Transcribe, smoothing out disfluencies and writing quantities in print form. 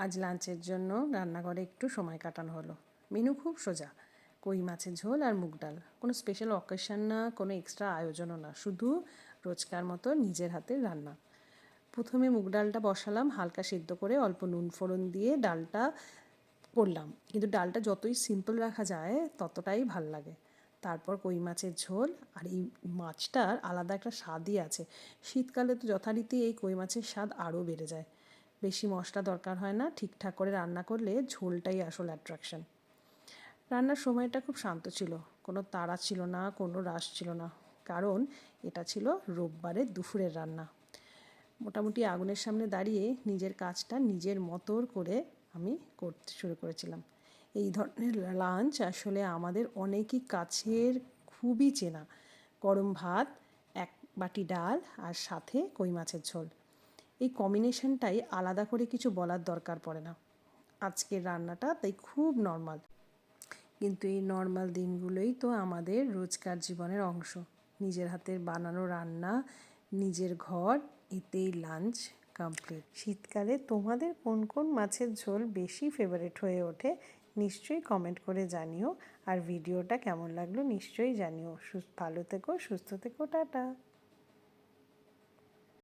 আজ লাঞ্চের জন্য রান্নাঘরে একটু সময় কাটানো হলো। মেনু খুব সোজা, কই মাছের ঝোল আর মুগ ডাল। কোনো স্পেশাল অকেশন না, কোনো এক্সট্রা আয়োজনও না, শুধু রোজকার মতো নিজের হাতের রান্না। প্রথমে মুগ ডালটা বসালাম, হালকা সেদ্ধ করে অল্প নুন ফোড়ন দিয়ে ডালটা করলাম, কিন্তু ডালটা যতই সিম্পল রাখা যায় ততটাই ভাল লাগে। তারপর কই মাছের ঝোল, আর এই মাছটার আলাদা একটা স্বাদই আছে। শীতকালে তো যথারীতি এই কই মাছের স্বাদ আরও বেড়ে যায়। বেশি মশলা দরকার হয় না, ঠিকঠাক করে রান্না করলে ঝোলটাই আসল অ্যাট্রাকশন। রান্নার সময়টা খুব শান্ত ছিল, কোনো তাড়া ছিল না, কোনো রাশ ছিল না, কারণ এটা ছিল রোববারের দুপুরের রান্না। মোটামুটি আগুনের সামনে দাঁড়িয়ে নিজের কাজটা নিজের মতো করে আমি করতে শুরু করেছিলাম। এই ধরনের লাঞ্চ আসলে আমাদের অনেকই কাছের, খুবই চেনা। গরম ভাত, এক বাটি ডাল আর সাথে কই মাছের ঝোল, এই কম্বিনেশনটাই আলাদা করে কিছু বলার দরকার পড়ে না। আজকের রান্নাটা তাই খুব নর্মাল, কিন্তু এই নর্মাল দিনগুলোই তো আমাদের রোজকার জীবনের অংশ। নিজের হাতের বানানো রান্না, নিজের ঘর, এতেই লাঞ্চ কমপ্লিট। শীতকালে তোমাদের কোন কোন মাছের ঝোল বেশি ফেভারিট হয়ে ওঠে নিশ্চয়ই কমেন্ট করে জানিও। আর ভিডিওটা কেমন লাগলো নিশ্চয়ই জানিও। ভালো থেকো, সুস্থ থেকো, টাটা।